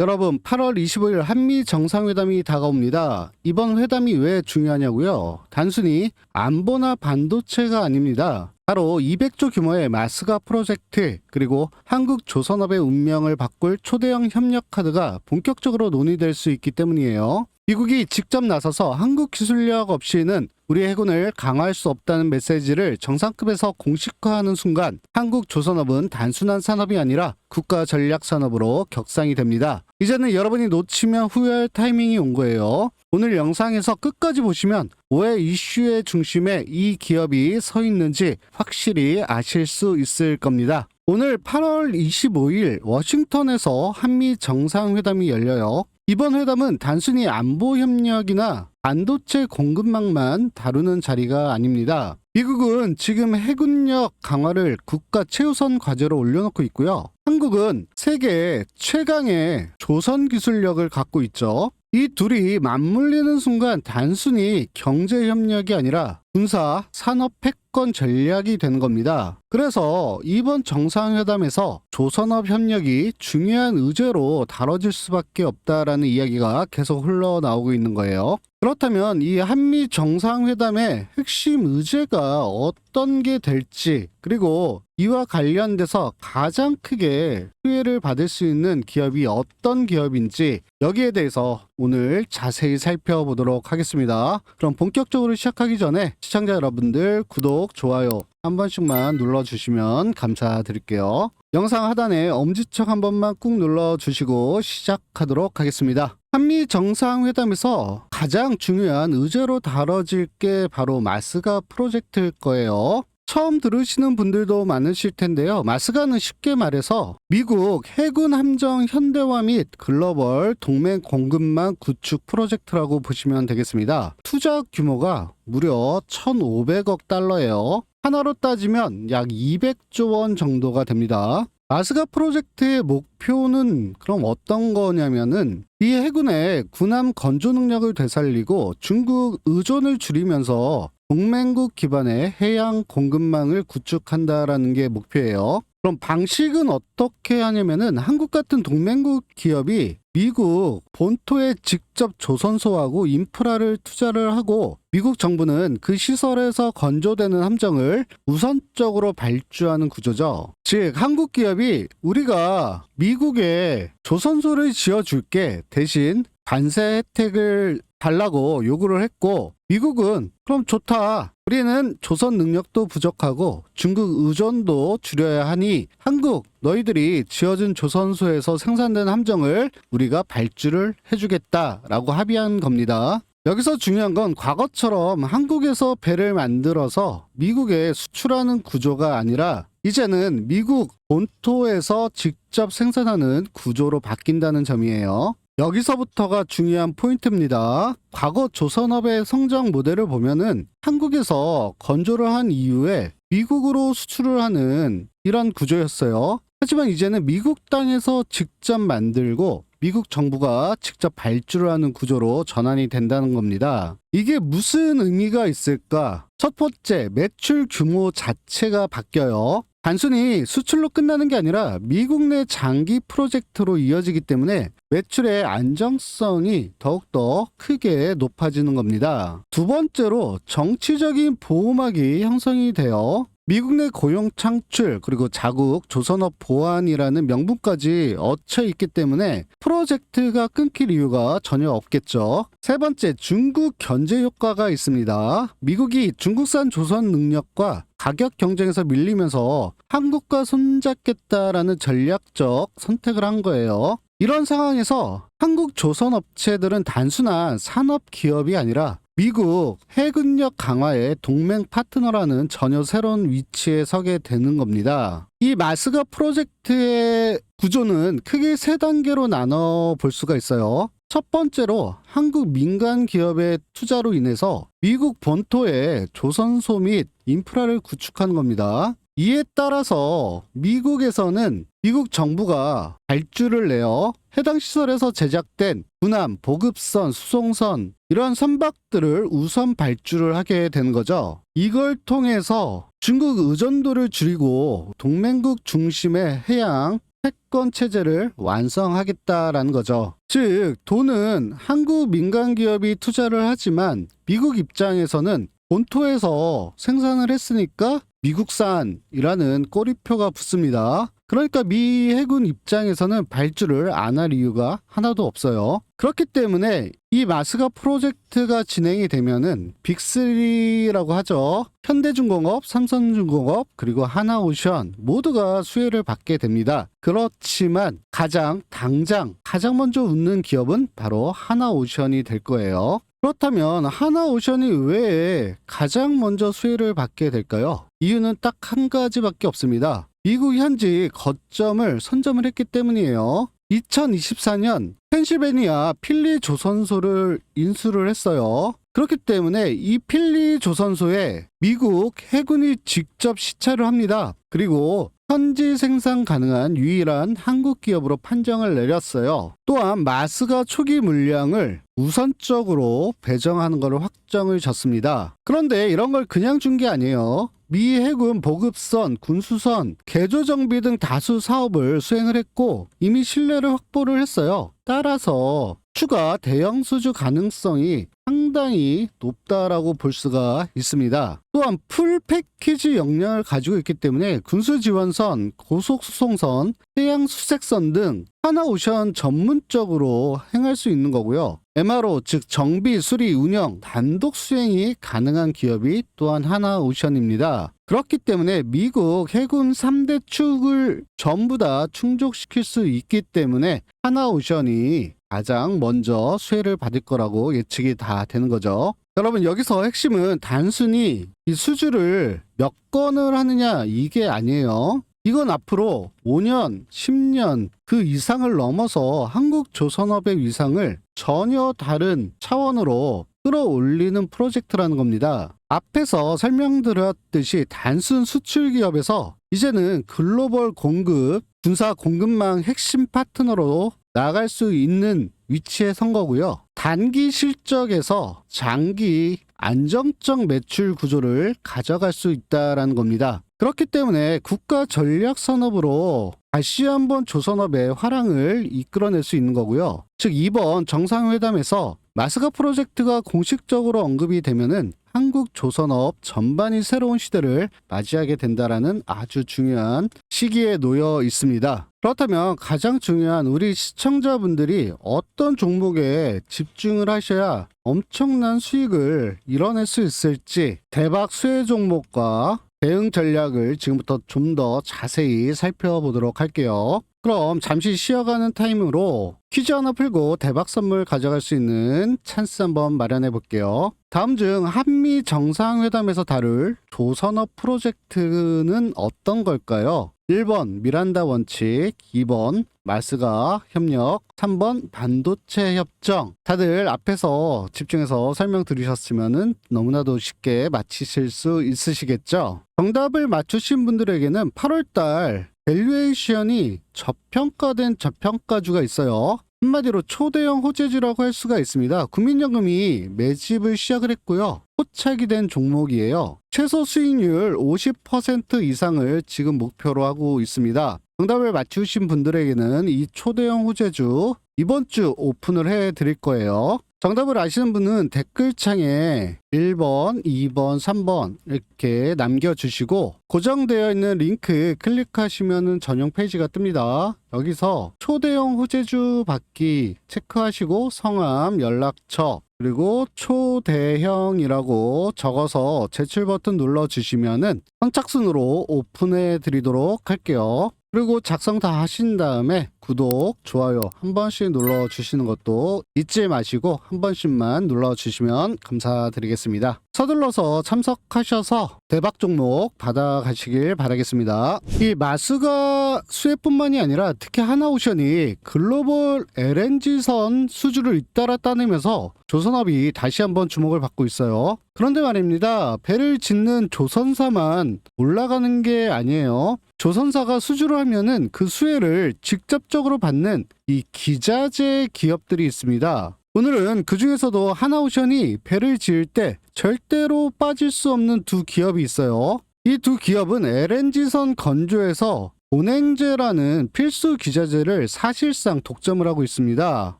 여러분, 8월 25일 한미 정상회담이 다가옵니다. 이번 회담이 왜 중요하냐고요? 단순히 안보나 반도체가 아닙니다. 바로 200조 규모의 마스가 프로젝트, 그리고 한국 조선업의 운명을 바꿀 초대형 협력 카드가 본격적으로 논의될 수 있기 때문이에요. 미국이 직접 나서서 한국 기술력 없이는 우리 해군을 강화할 수 없다는 메시지를 정상급에서 공식화하는 순간 한국 조선업은 단순한 산업이 아니라 국가 전략 산업으로 격상이 됩니다. 이제는 여러분이 놓치면 후회할 타이밍이 온 거예요. 오늘 영상에서 끝까지 보시면 왜 이슈의 중심에 이 기업이 서 있는지 확실히 아실 수 있을 겁니다. 오늘 8월 25일 워싱턴에서 한미 정상회담이 열려요. 이번 회담은 단순히 안보 협력이나 반도체 공급망만 다루는 자리가 아닙니다. 미국은 지금 해군력 강화를 국가 최우선 과제로 올려놓고 있고요. 한국은 세계 최강의 조선 기술력을 갖고 있죠. 이 둘이 맞물리는 순간 단순히 경제 협력이 아니라 군사, 산업 패권 전략이 되는 겁니다. 그래서 이번 정상회담에서 조선업 협력이 중요한 의제로 다뤄질 수밖에 없다라는 이야기가 계속 흘러나오고 있는 거예요. 그렇다면 이 한미 정상회담의 핵심 의제가 어떤 게 될지, 그리고 이와 관련돼서 가장 크게 피해를 받을 수 있는 기업이 어떤 기업인지 여기에 대해서 오늘 자세히 살펴보도록 하겠습니다. 그럼 본격적으로 시작하기 전에 시청자 여러분들 구독, 좋아요 한 번씩만 눌러주시면 감사드릴게요. 영상 하단에 엄지척 한 번만 꾹 눌러주시고 시작하도록 하겠습니다. 한미 정상회담에서 가장 중요한 의제로 다뤄질 게 바로 마스가 프로젝트일 거예요. 처음 들으시는 분들도 많으실 텐데요. 마스가는 쉽게 말해서 미국 해군 함정 현대화 및 글로벌 동맹 공급망 구축 프로젝트라고 보시면 되겠습니다. 투자 규모가 무려 1,500억 달러예요. 하나로 따지면 약 200조 원 정도가 됩니다. 마스가 프로젝트의 목표는 그럼 어떤 거냐면은 이 해군의 군함 건조 능력을 되살리고 중국 의존을 줄이면서 동맹국 기반의 해양 공급망을 구축한다라는 게 목표예요. 그럼 방식은 어떻게 하냐면은 한국 같은 동맹국 기업이 미국 본토에 직접 조선소하고 인프라를 투자를 하고 미국 정부는 그 시설에서 건조되는 함정을 우선적으로 발주하는 구조죠. 즉 한국 기업이 우리가 미국에 조선소를 지어줄게 대신 관세 혜택을 달라고 요구를 했고 미국은 그럼 좋다. 우리는 조선 능력도 부족하고 중국 의존도 줄여야 하니 한국 너희들이 지어준 조선소에서 생산된 함정을 우리가 발주를 해주겠다라고 합의한 겁니다. 여기서 중요한 건 과거처럼 한국에서 배를 만들어서 미국에 수출하는 구조가 아니라 이제는 미국 본토에서 직접 생산하는 구조로 바뀐다는 점이에요. 여기서부터가 중요한 포인트입니다. 과거 조선업의 성장 모델을 보면은 한국에서 건조를 한 이후에 미국으로 수출을 하는 이런 구조였어요. 하지만 이제는 미국 땅에서 직접 만들고 미국 정부가 직접 발주를 하는 구조로 전환이 된다는 겁니다. 이게 무슨 의미가 있을까? 첫 번째, 매출 규모 자체가 바뀌어요. 단순히 수출로 끝나는 게 아니라 미국 내 장기 프로젝트로 이어지기 때문에 매출의 안정성이 더욱더 크게 높아지는 겁니다. 두 번째로 정치적인 보호막이 형성이 되어 미국 내 고용 창출 그리고 자국 조선업 보안이라는 명분까지 얽혀 있기 때문에 프로젝트가 끊길 이유가 전혀 없겠죠. 세 번째, 중국 견제 효과가 있습니다. 미국이 중국산 조선 능력과 가격 경쟁에서 밀리면서 한국과 손잡겠다라는 전략적 선택을 한 거예요. 이런 상황에서 한국 조선 업체들은 단순한 산업 기업이 아니라 미국 해군력 강화의 동맹 파트너라는 전혀 새로운 위치에 서게 되는 겁니다. 이 마스가 프로젝트의 구조는 크게 세 단계로 나눠 볼 수가 있어요. 첫 번째로 한국 민간 기업의 투자로 인해서 미국 본토에 조선소 및 인프라를 구축하는 겁니다. 이에 따라서 미국에서는 미국 정부가 발주를 내어 해당 시설에서 제작된 군함, 보급선, 수송선 이러한 선박들을 우선 발주를 하게 되는 거죠. 이걸 통해서 중국 의존도를 줄이고 동맹국 중심의 해양 패권 체제를 완성하겠다라는 거죠. 즉, 돈은 한국 민간 기업이 투자를 하지만 미국 입장에서는 본토에서 생산을 했으니까 미국산이라는 꼬리표가 붙습니다. 그러니까 미 해군 입장에서는 발주를 안 할 이유가 하나도 없어요. 그렇기 때문에 이 마스가 프로젝트가 진행이 되면은 빅3라고 하죠. 현대중공업, 삼성중공업, 그리고 하나오션 모두가 수혜를 받게 됩니다. 그렇지만 당장 먼저 웃는 기업은 바로 하나오션이 될 거예요. 그렇다면 하나오션이 왜 가장 먼저 수혜를 받게 될까요? 이유는 딱 한 가지밖에 없습니다. 미국 현지 거점을 선점을 했기 때문이에요. 2024년 펜실베니아 필리 조선소를 인수를 했어요. 그렇기 때문에 이 필리 조선소에 미국 해군이 직접 시찰을 합니다. 그리고 현지 생산 가능한 유일한 한국 기업으로 판정을 내렸어요. 또한 마스가 초기 물량을 우선적으로 배정하는 것을 확정을 졌습니다. 그런데 이런 걸 그냥 준 게 아니에요. 미 해군 보급선, 군수선, 개조 정비 등 다수 사업을 수행을 했고 이미 신뢰를 확보를 했어요. 따라서 추가 대형 수주 가능성이 상당히 높다라고 볼 수가 있습니다. 또한 풀 패키지 역량을 가지고 있기 때문에 군수지원선, 고속수송선, 해양수색선 등 하나오션 전문적으로 행할 수 있는 거고요. MRO 즉 정비, 수리, 운영, 단독 수행이 가능한 기업이 또한 하나오션입니다. 그렇기 때문에 미국 해군 3대 축을 전부 다 충족시킬 수 있기 때문에 하나오션이 가장 먼저 수혜를 받을 거라고 예측이 다 되는 거죠. 여러분, 여기서 핵심은 단순히 이 수주를 몇 건을 하느냐 이게 아니에요. 이건 앞으로 5년, 10년 그 이상을 넘어서 한국 조선업의 위상을 전혀 다른 차원으로 끌어올리는 프로젝트라는 겁니다. 앞에서 설명드렸듯이 단순 수출 기업에서 이제는 글로벌 공급, 군사 공급망 핵심 파트너로 나갈 수 있는 위치에 선 거고요. 단기 실적에서 장기 안정적 매출 구조를 가져갈 수 있다는 겁니다. 그렇기 때문에 국가 전략 산업으로 다시 한번 조선업의 화랑을 이끌어낼 수 있는 거고요. 즉 이번 정상회담에서 마스가 프로젝트가 공식적으로 언급이 되면은 한국 조선업 전반이 새로운 시대를 맞이하게 된다라는 아주 중요한 시기에 놓여 있습니다. 그렇다면 가장 중요한 우리 시청자분들이 어떤 종목에 집중을 하셔야 엄청난 수익을 이뤄낼 수 있을지 대박 수혜 종목과 대응 전략을 지금부터 좀 더 자세히 살펴보도록 할게요. 그럼 잠시 쉬어가는 타임으로 퀴즈 하나 풀고 대박 선물 가져갈 수 있는 찬스 한번 마련해 볼게요. 다음 중 한미 정상회담에서 다룰 조선업 프로젝트는 어떤 걸까요? 1번 미란다 원칙, 2번 마스가 협력, 3번 반도체 협정. 다들 앞에서 집중해서 설명 들으셨으면 너무나도 쉽게 맞히실 수 있으시겠죠? 정답을 맞추신 분들에게는 8월달 밸류에이션이 저평가된 저평가주가 있어요. 한마디로 초대형 호재주라고 할 수가 있습니다. 국민연금이 매집을 시작을 했고요. 포착이 된 종목이에요. 최소 수익률 50% 이상을 지금 목표로 하고 있습니다. 정답을 맞추신 분들에게는 이 초대형 호재주 이번 주 오픈을 해 드릴 거예요. 정답을 아시는 분은 댓글창에 1번, 2번, 3번 이렇게 남겨주시고 고정되어 있는 링크 클릭하시면 전용 페이지가 뜹니다. 여기서 초대형 호재주 받기 체크하시고 성함, 연락처 그리고 초대형이라고 적어서 제출 버튼 눌러주시면은 선착순으로 오픈해 드리도록 할게요. 그리고 작성 다 하신 다음에 구독, 좋아요 한 번씩 눌러주시는 것도 잊지 마시고 한 번씩만 눌러주시면 감사드리겠습니다. 서둘러서 참석하셔서 대박 종목 받아가시길 바라겠습니다. 이 마스가 수혜뿐만이 아니라 특히 하나오션이 글로벌 LNG선 수주를 잇따라 따내면서 조선업이 다시 한번 주목을 받고 있어요. 그런데 말입니다. 배를 짓는 조선사만 올라가는 게 아니에요. 조선사가 수주를 하면은 그 수혜를 직접적으로 받는 이 기자재 기업들이 있습니다. 오늘은 그 중에서도 하나오션이 배를 지을 때 절대로 빠질 수 없는 두 기업이 있어요. 이 두 기업은 LNG선 건조에서 본행제라는 필수 기자재를 사실상 독점을 하고 있습니다.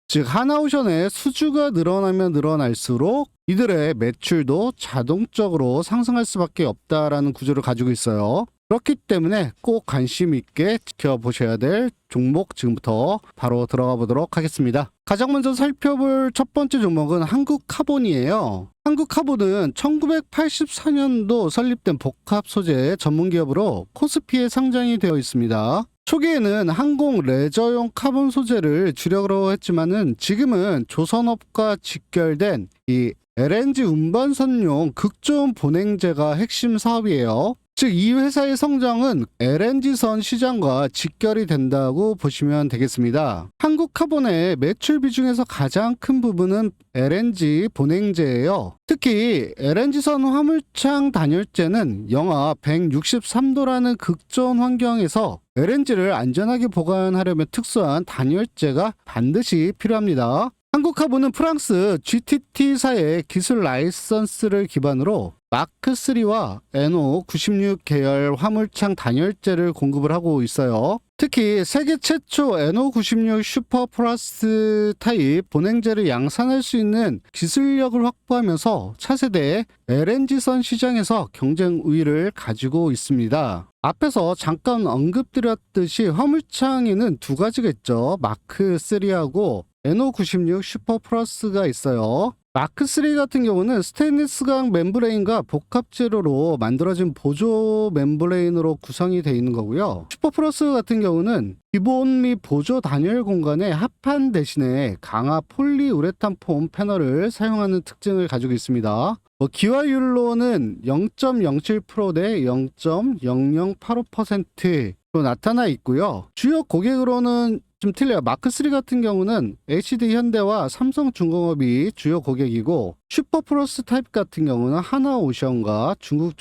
즉 하나오션의 수주가 늘어나면 늘어날수록 이들의 매출도 자동적으로 상승할 수밖에 없다라는 구조를 가지고 있어요. 그렇기 때문에 꼭 관심 있게 지켜보셔야 될 종목 지금부터 바로 들어가 보도록 하겠습니다. 가장 먼저 살펴볼 첫 번째 종목은 한국카본이에요. 한국카본은 1984년도 설립된 복합 소재 전문 기업으로 코스피에 상장이 되어 있습니다. 초기에는 항공 레저용 카본 소재를 주력으로 했지만은 지금은 조선업과 직결된 이 LNG 운반선용 극조온 본행제가 핵심 사업이에요. 즉 이 회사의 성장은 LNG선 시장과 직결이 된다고 보시면 되겠습니다. 한국카본의 매출 비중에서 가장 큰 부분은 LNG 본행제예요. 특히 LNG선 화물창 단열재는 영하 163도라는 극저온 환경에서 LNG를 안전하게 보관하려면 특수한 단열재가 반드시 필요합니다. 한국카본은 프랑스 GTT사의 기술 라이선스를 기반으로 마크3와 NO96 계열 화물창 단열재를 공급을 하고 있어요. 특히 세계 최초 NO96 슈퍼 플러스 타입 본행제를 양산할 수 있는 기술력을 확보하면서 차세대 LNG선 시장에서 경쟁 우위를 가지고 있습니다. 앞에서 잠깐 언급드렸듯이 화물창에는 두 가지가 있죠. 마크3하고 NO96 슈퍼 플러스가 있어요. 마크3 같은 경우는 스테인리스강 멤브레인과 복합 재료로 만들어진 보조 멤브레인으로 구성이 되어 있는 거고요. 슈퍼 플러스 같은 경우는 기본 및 보조 단열 공간에 합판 대신에 강화 폴리우레탄 폼 패널을 사용하는 특징을 가지고 있습니다. 기화율로는 0.07% 대 0.0085%로 나타나 있고요. 주요 고객으로는 좀 틀려요. 마크3 같은 경우는 HD 현대와 삼성중공업이 주요 고객이고 슈퍼 플러스 타입 같은 경우는 하나오션과 중국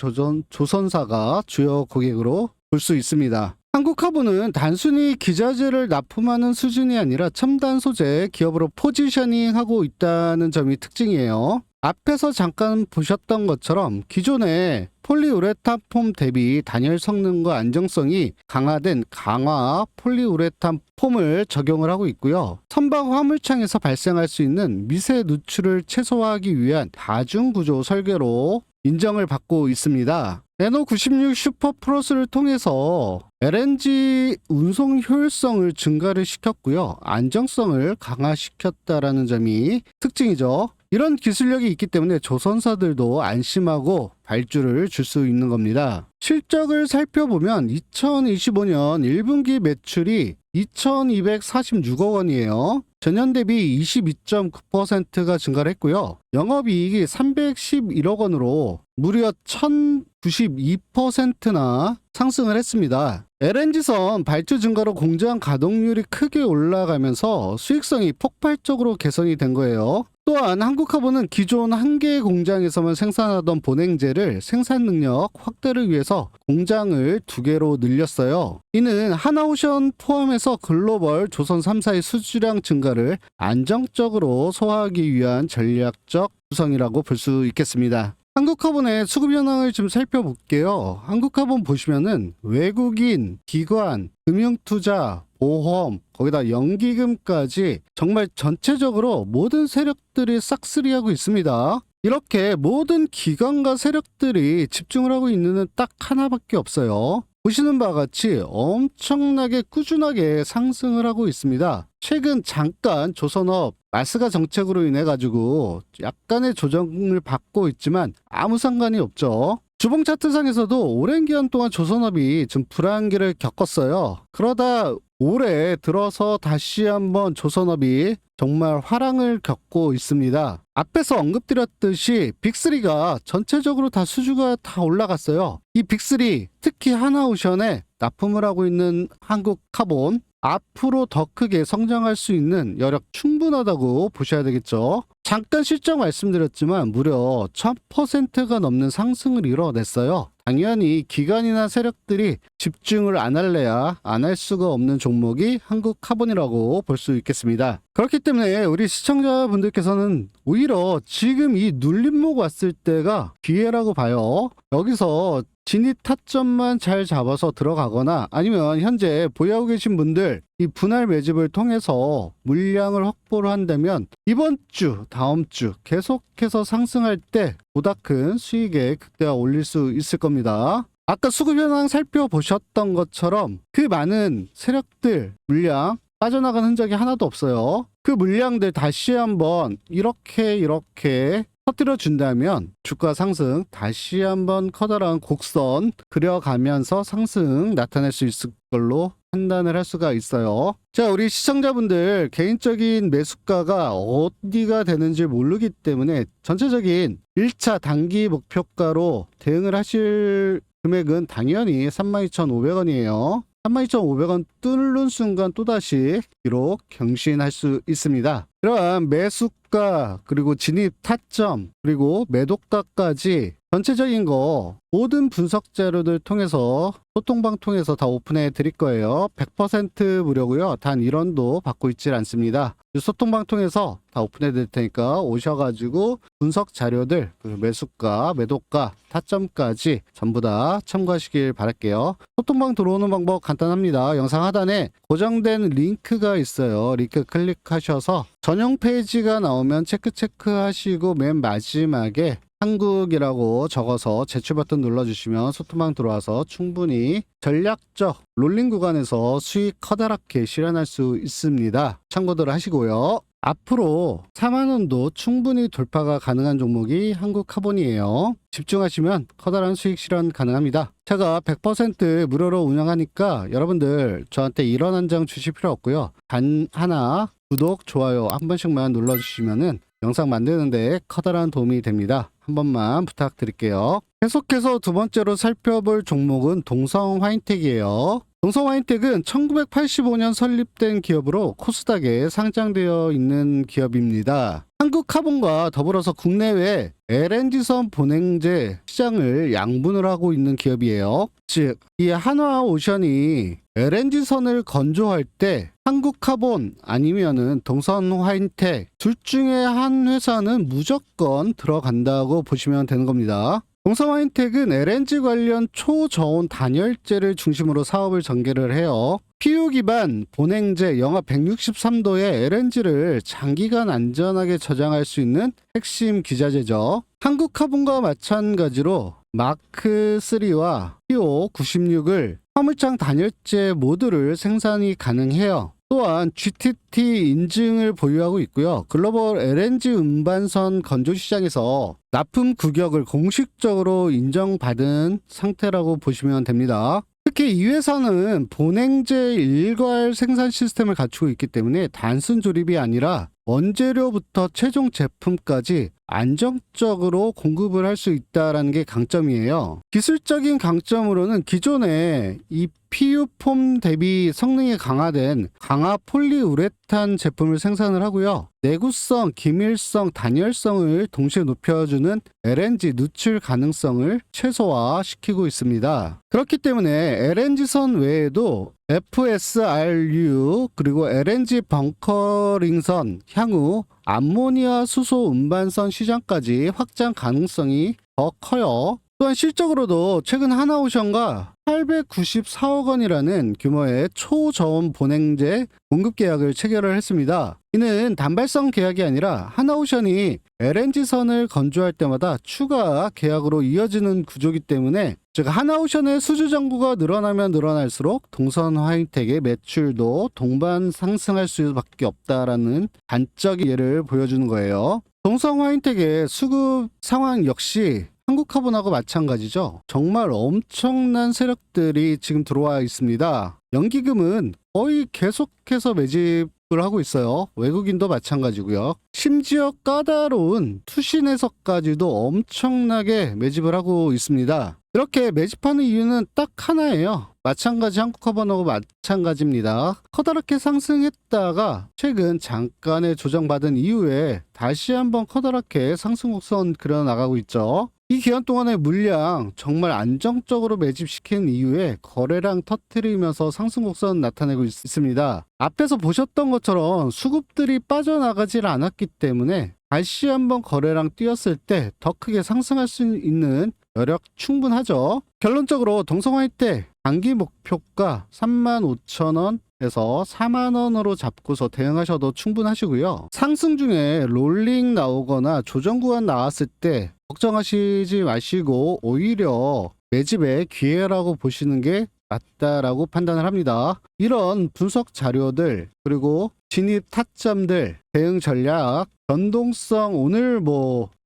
조선사가 주요 고객으로 볼 수 있습니다. 한국카본은 단순히 기자재를 납품하는 수준이 아니라 첨단 소재 기업으로 포지셔닝하고 있다는 점이 특징이에요. 앞에서 잠깐 보셨던 것처럼 기존의 폴리우레탄 폼 대비 단열 성능과 안정성이 강화된 강화 폴리우레탄 폼을 적용을 하고 있고요. 선박 화물창에서 발생할 수 있는 미세 누출을 최소화하기 위한 다중구조 설계로 인정을 받고 있습니다. NO96 슈퍼 플러스를 통해서 LNG 운송 효율성을 증가를 시켰고요. 안정성을 강화시켰다라는 점이 특징이죠. 이런 기술력이 있기 때문에 조선사들도 안심하고 발주를 줄 수 있는 겁니다. 실적을 살펴보면 2025년 1분기 매출이 2,246억 원이에요. 전년 대비 22.9%가 증가를 했고요. 영업이익이 311억 원으로 무려 1,092%나 상승을 했습니다. LNG선 발주 증가로 공장 가동률이 크게 올라가면서 수익성이 폭발적으로 개선이 된 거예요. 또한 한국카본은 기존 한 개의 공장에서만 생산하던 본행제를 생산 능력 확대를 위해서 공장을 2개로 늘렸어요. 이는 하나오션 포함해서 글로벌 조선 3사의 수주량 증가를 안정적으로 소화하기 위한 전략적 구성이라고 볼 수 있겠습니다. 한국카본의 수급 현황을 좀 살펴볼게요. 한국카본 보시면은 외국인, 기관, 금융투자, 보험, 거기다 연기금까지 정말 전체적으로 모든 세력들이 싹쓸이하고 있습니다. 이렇게 모든 기관과 세력들이 집중을 하고 있는 딱 하나밖에 없어요. 보시는 바와 같이 엄청나게 꾸준하게 상승을 하고 있습니다. 최근 잠깐 조선업 마스가 정책으로 인해 가지고 약간의 조정을 받고 있지만 아무 상관이 없죠. 주봉 차트상에서도 오랜 기간 동안 조선업이 좀 불안기를 겪었어요. 그러다 올해 들어서 다시 한번 조선업이 정말 화랑을 겪고 있습니다. 앞에서 언급드렸듯이 빅3가 전체적으로 다 수주가 다 올라갔어요. 이 빅3 특히 하나오션에 납품을 하고 있는 한국카본 앞으로 더 크게 성장할 수 있는 여력 충분하다고 보셔야 되겠죠. 잠깐 실적 말씀드렸지만 무려 1000%가 넘는 상승을 이뤄냈어요. 당연히 기관이나 세력들이 집중을 안 할래야 안 할 수가 없는 종목이 한국카본이라고 볼 수 있겠습니다. 그렇기 때문에 우리 시청자분들께서는 오히려 지금 이 눌림목 왔을 때가 기회라고 봐요. 여기서 진입 타점만 잘 잡아서 들어가거나 아니면 현재 보유하고 계신 분들 이 분할 매집을 통해서 물량을 확보를 한다면 이번 주, 다음 주 계속해서 상승할 때 보다 큰 수익에 극대화 올릴 수 있을 겁니다. 아까 수급 현황 살펴보셨던 것처럼 그 많은 세력들 물량 빠져나간 흔적이 하나도 없어요. 그 물량들 다시 한번 이렇게 터뜨려 준다면 주가 상승 다시 한번 커다란 곡선 그려가면서 상승 나타낼 수 있을 걸로 판단을 할 수가 있어요. 자, 우리 시청자분들 개인적인 매수가가 어디가 되는지 모르기 때문에 전체적인 1차 단기 목표가로 대응을 하실 금액은 당연히 32,500원이에요. 32,500원 뚫는 순간 또다시 기록 경신할 수 있습니다. 이러한 매수가 그리고 진입 타점 그리고 매도가까지 전체적인 거 모든 분석 자료들 통해서 소통방 통해서 다 오픈해 드릴 거예요. 100% 무료고요. 단 1원도 받고 있질 않습니다. 소통방 통해서 다 오픈해 드릴 테니까 오셔가지고 분석 자료들 매수가, 매도가, 타점까지 전부 다 참고하시길 바랄게요. 소통방 들어오는 방법 간단합니다. 영상 하단에 고정된 링크가 있어요. 링크 클릭하셔서 전용 페이지가 나오면 체크하시고 맨 마지막에 한국이라고 적어서 제출 버튼 눌러주시면 소통방 들어와서 충분히 전략적 롤링 구간에서 수익 커다랗게 실현할 수 있습니다. 참고들 하시고요. 앞으로 4만원도 충분히 돌파가 가능한 종목이 한국카본이에요. 집중하시면 커다란 수익 실현 가능합니다. 제가 100% 무료로 운영하니까 여러분들 저한테 1원 한 장 주실 필요 없고요. 단 하나 구독, 좋아요 한 번씩만 눌러주시면은 영상 만드는데 커다란 도움이 됩니다. 한 번만 부탁드릴게요. 계속해서 두 번째로 살펴볼 종목은 동성 화인텍이에요. 동성 화인텍은 1985년 설립된 기업으로 코스닥에 상장되어 있는 기업입니다. 한국카본과 더불어서 국내외 LNG선 본행제 시장을 양분을 하고 있는 기업이에요. 즉, 이 한화오션이 LNG선을 건조할 때 한국카본 아니면은 동성화인텍 둘 중에 한 회사는 무조건 들어간다고 보시면 되는 겁니다. 동성화인텍은 LNG 관련 초저온 단열재를 중심으로 사업을 전개를 해요. PU 기반 본행제 영하 163도의 LNG를 장기간 안전하게 저장할 수 있는 핵심 기자재죠. 한국카본과 마찬가지로 마크3와 PO96을 화물장 단열재 모두를 생산이 가능해요. 또한 GTT 인증을 보유하고 있고요. 글로벌 LNG 운반선 건조 시장에서 납품 규격을 공식적으로 인정받은 상태라고 보시면 됩니다. 특히 이 회사는 본행제 일괄 생산 시스템을 갖추고 있기 때문에 단순 조립이 아니라 원재료부터 최종 제품까지 안정적으로 공급을 할 수 있다는 게 강점이에요. 기술적인 강점으로는 기존에 이 PU폼 대비 성능이 강화된 강화 폴리우레탄 제품을 생산을 하고요. 내구성, 기밀성, 단열성을 동시에 높여주는 LNG 누출 가능성을 최소화시키고 있습니다. 그렇기 때문에 LNG선 외에도 FSRU 그리고 LNG 벙커링선, 향후 암모니아 수소 운반선 시장까지 확장 가능성이 더 커요. 또한 실적으로도 최근 하나오션과 894억 원이라는 규모의 초저온 본행제 공급 계약을 체결을 했습니다. 이는 단발성 계약이 아니라 하나오션이 LNG선을 건조할 때마다 추가 계약으로 이어지는 구조이기 때문에 즉 하나오션의 수주 정보가 늘어나면 늘어날수록 동선 화이텍의 매출도 동반 상승할 수밖에 없다라는 단적인 예를 보여주는 거예요. 동성 화이텍의 수급 상황 역시 한국카본하고 마찬가지죠. 정말 엄청난 세력들이 지금 들어와 있습니다. 연기금은 거의 계속해서 매집을 하고 있어요. 외국인도 마찬가지고요. 심지어 까다로운 투신에서까지도 엄청나게 매집을 하고 있습니다. 이렇게 매집하는 이유는 딱 하나예요. 마찬가지 한국카본하고 마찬가지입니다. 커다랗게 상승했다가 최근 잠깐의 조정받은 이후에 다시 한번 커다랗게 상승 곡선 그려나가고 있죠. 이 기간 동안의 물량 정말 안정적으로 매집시킨 이후에 거래량 터트리면서 상승 곡선 나타내고 있습니다. 앞에서 보셨던 것처럼 수급들이 빠져나가질 않았기 때문에 다시 한번 거래량 뛰었을 때 더 크게 상승할 수 있는 여력 충분하죠. 결론적으로 동성화이트 단기 목표가 35,000원에서 4만원으로 잡고서 대응하셔도 충분하시고요. 상승 중에 롤링 나오거나 조정 구간 나왔을 때 걱정하시지 마시고 오히려 매집의 기회라고 보시는 게 맞다라고 판단을 합니다. 이런 분석 자료들 그리고 진입 타점들 대응 전략 변동성 오늘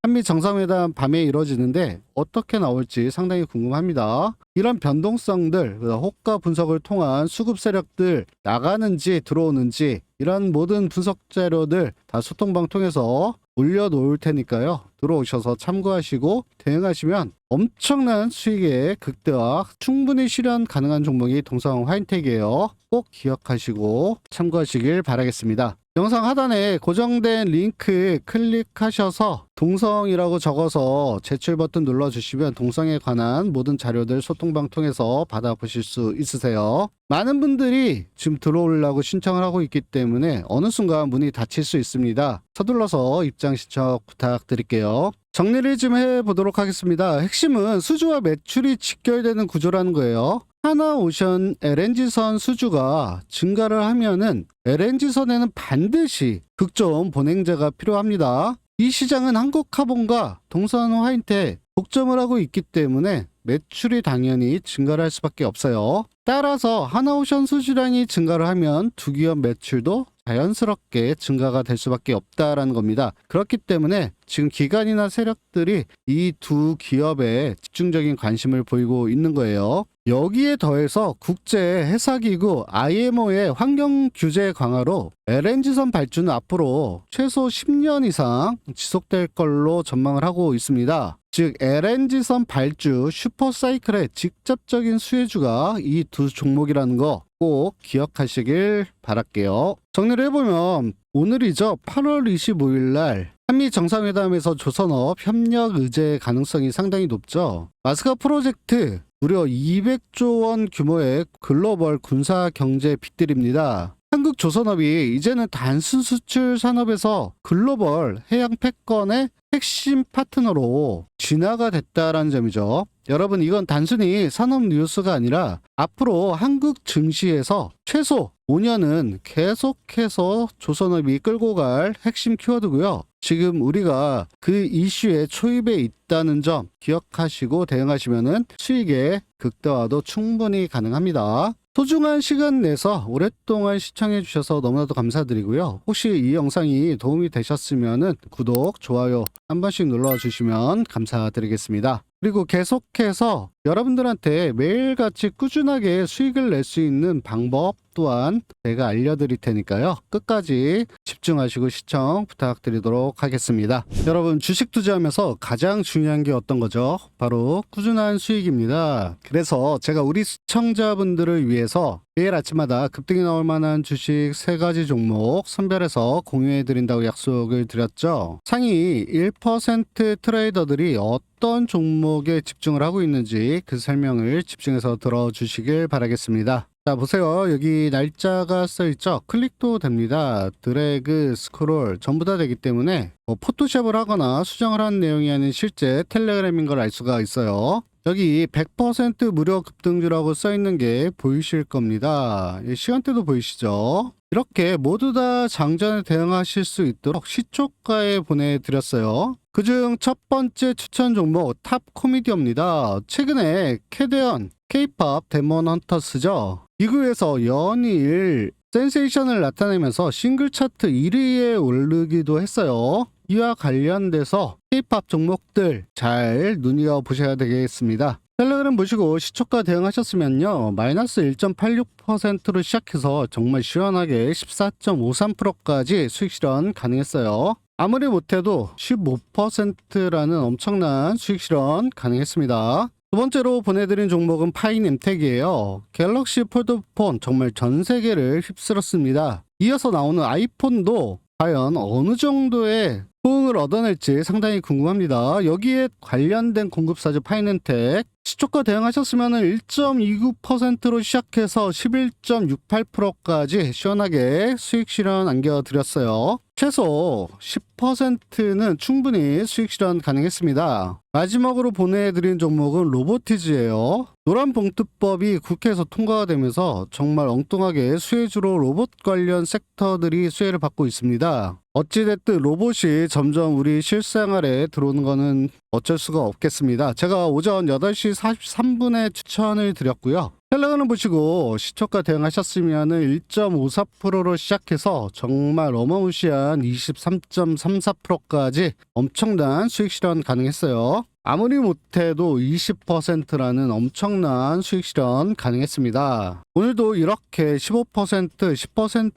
한미 정상회담 밤에 이루어지는데 어떻게 나올지 상당히 궁금합니다. 이런 변동성들 호가 분석을 통한 수급 세력들 나가는지 들어오는지 이런 모든 분석 자료들 다 소통방 통해서 올려놓을 테니까요. 들어오셔서 참고하시고 대응하시면 엄청난 수익의 극대화 충분히 실현 가능한 종목이 동성 화인텍이에요. 꼭 기억하시고 참고하시길 바라겠습니다. 영상 하단에 고정된 링크 클릭하셔서 동성이라고 적어서 제출 버튼 눌러주시면 동성에 관한 모든 자료들 소통방 통해서 받아보실 수 있으세요. 많은 분들이 지금 들어오려고 신청을 하고 있기 때문에 어느 순간 문이 닫힐 수 있습니다. 서둘러서 입장 신청 부탁드릴게요. 정리를 좀 해보도록 하겠습니다. 핵심은 수주와 매출이 직결되는 구조라는 거예요. 하나오션 LNG선 수주가 증가를 하면은 LNG선에는 반드시 극점 본행제가 필요합니다. 이 시장은 한국카본과 동산화인테 독점을 하고 있기 때문에 매출이 당연히 증가를 할 수밖에 없어요. 따라서 하나오션 수주량이 증가를 하면 두 기업 매출도 자연스럽게 증가가 될 수밖에 없다라는 겁니다. 그렇기 때문에 지금 기관이나 세력들이 이 두 기업에 집중적인 관심을 보이고 있는 거예요. 여기에 더해서 국제해사기구 IMO의 환경 규제 강화로 LNG선 발주는 앞으로 최소 10년 이상 지속될 걸로 전망을 하고 있습니다. 즉 LNG선 발주 슈퍼사이클의 직접적인 수혜주가 이 두 종목이라는 거 꼭 기억하시길 바랄게요. 정리를 해보면 오늘이죠. 8월 25일 날 한미 정상회담에서 조선업 협력 의제 가능성이 상당히 높죠. 마스가 프로젝트 무려 200조 원 규모의 글로벌 군사 경제 빅딜입니다. 한국 조선업이 이제는 단순 수출 산업에서 글로벌 해양 패권의 핵심 파트너로 진화가 됐다라는 점이죠. 여러분 이건 단순히 산업 뉴스가 아니라 앞으로 한국 증시에서 최소 5년은 계속해서 조선업이 끌고 갈 핵심 키워드고요. 지금 우리가 그 이슈에 초입에 있다는 점 기억하시고 대응하시면은 수익의 극대화도 충분히 가능합니다. 소중한 시간 내서 오랫동안 시청해 주셔서 너무나도 감사드리고요. 혹시 이 영상이 도움이 되셨으면 구독, 좋아요 한 번씩 눌러주시면 감사드리겠습니다. 그리고 계속해서 여러분들한테 매일같이 꾸준하게 수익을 낼 수 있는 방법 또한 제가 알려드릴 테니까요. 끝까지 집중하시고 시청 부탁드리도록 하겠습니다. 여러분 주식 투자하면서 가장 중요한 게 어떤 거죠? 바로 꾸준한 수익입니다. 그래서 제가 우리 시청자분들을 위해서 매일 아침마다 급등이 나올 만한 주식 3가지 종목 선별해서 공유해 드린다고 약속을 드렸죠. 상위 1% 트레이더들이 어떤 종목에 집중을 하고 있는지 그 설명을 집중해서 들어주시길 바라겠습니다. 자 보세요. 여기 날짜가 써있죠. 클릭도 됩니다. 드래그 스크롤 전부 다 되기 때문에 포토샵을 하거나 수정을 한 내용이 아닌 실제 텔레그램인 걸 알 수가 있어요. 여기 100% 무료 급등주라고 써있는 게 보이실 겁니다. 시간대도 보이시죠? 이렇게 모두 다 장전에 대응하실 수 있도록 시초가에 보내드렸어요. 그중 첫 번째 추천 종목 탑 코미디어입니다. 최근에 캐대언 K-POP 데몬 헌터스죠. 미국에서 연일 센세이션을 나타내면서 싱글 차트 1위에 오르기도 했어요. 이와 관련돼서 K-POP 종목들 잘 눈여보셔야 되겠습니다. 텔레그램 보시고 시초가 대응하셨으면요. 마이너스 1.86%로 시작해서 정말 시원하게 14.53%까지 수익 실현 가능했어요. 아무리 못해도 15%라는 엄청난 수익 실현 가능했습니다. 두 번째로 보내드린 종목은 파이넴텍이에요. 갤럭시 폴드폰 정말 전 세계를 휩쓸었습니다. 이어서 나오는 아이폰도 과연 어느 정도의 호응을 얻어낼지 상당히 궁금합니다. 여기에 관련된 공급사죠. 파이낸텍. 시초가 대응하셨으면 1.29%로 시작해서 11.68%까지 시원하게 수익 실현 안겨드렸어요. 최소 10%는 충분히 수익 실현 가능했습니다. 마지막으로 보내드린 종목은 로보티즈예요. 노란 봉투법이 국회에서 통과가 되면서 정말 엉뚱하게 수혜주로 로봇 관련 섹터들이 수혜를 받고 있습니다. 어찌됐든 로봇이 점점 우리 실생활에 들어오는 거는 어쩔 수가 없겠습니다. 제가 오전 8시 43분에 추천을 드렸고요. 텔레그램 보시고 시초가 대응하셨으면 1.54%로 시작해서 정말 어마무시한 23.34%까지 엄청난 수익 실현 가능했어요. 아무리 못해도 20%라는 엄청난 수익 실현 가능했습니다. 오늘도 이렇게 15%, 10%,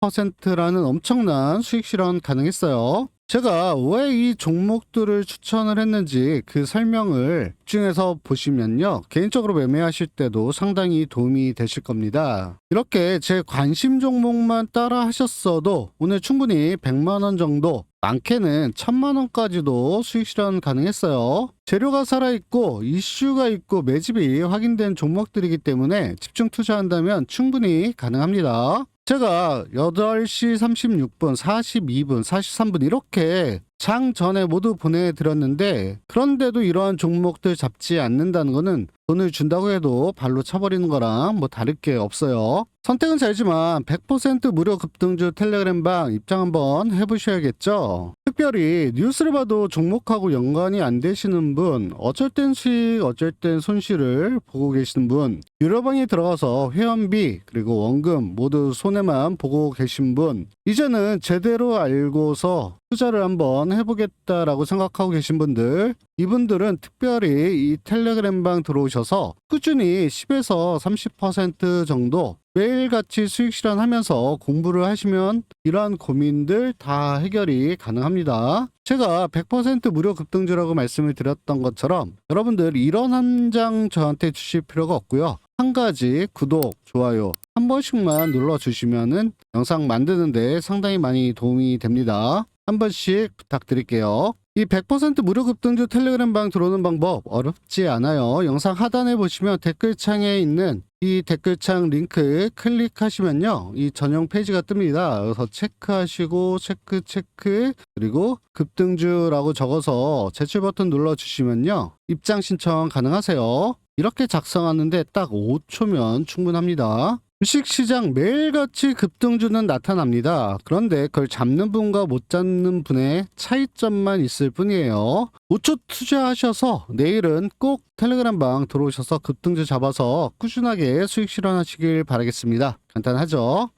20%라는 엄청난 수익 실현 가능했어요. 제가 왜 이 종목들을 추천을 했는지 그 설명을 집중해서 보시면요. 개인적으로 매매하실 때도 상당히 도움이 되실 겁니다. 이렇게 제 관심 종목만 따라 하셨어도 오늘 충분히 100만원 정도, 많게는 1000만원까지도 수익 실현 가능했어요. 재료가 살아있고 이슈가 있고 매집이 확인된 종목들이기 때문에 집중 투자한다면 충분히 가능합니다. 제가 8시 36분, 42분, 43분 이렇게 장 전에 모두 보내드렸는데 그런데도 이러한 종목들 잡지 않는다는 거는 돈을 준다고 해도 발로 차버리는 거랑 뭐 다를 게 없어요. 선택은 잘지만 100% 무료 급등주 텔레그램방 입장 한번 해보셔야겠죠. 특별히 뉴스를 봐도 종목하고 연관이 안 되시는 분, 어쩔 땐 수익, 어쩔 땐 손실을 보고 계시는 분, 유료방에 들어가서 회원비 그리고 원금 모두 손해만 보고 계신 분, 이제는 제대로 알고서 투자를 한번 해보겠다라고 생각하고 계신 분들, 이분들은 특별히 이 텔레그램방 들어오셔서 꾸준히 10에서 30% 정도 매일같이 수익 실현하면서 공부를 하시면 이러한 고민들 다 해결이 가능합니다. 제가 100% 무료 급등주라고 말씀을 드렸던 것처럼 여러분들 이런 한 장 저한테 주실 필요가 없고요. 한 가지 구독, 좋아요 한 번씩만 눌러주시면은 영상 만드는데 상당히 많이 도움이 됩니다. 한 번씩 부탁드릴게요. 이 100% 무료 급등주 텔레그램방 들어오는 방법 어렵지 않아요. 영상 하단에 보시면 댓글창에 있는 이 댓글창 링크 클릭하시면요. 이 전용 페이지가 뜹니다. 그래서 체크하시고 체크 그리고 급등주라고 적어서 제출 버튼 눌러주시면요. 입장 신청 가능하세요. 이렇게 작성하는데 딱 5초면 충분합니다. 주식시장 매일같이 급등주는 나타납니다. 그런데 그걸 잡는 분과 못 잡는 분의 차이점만 있을 뿐이에요. 5초 투자하셔서 내일은 꼭 텔레그램방 들어오셔서 급등주 잡아서 꾸준하게 수익 실현하시길 바라겠습니다. 간단하죠?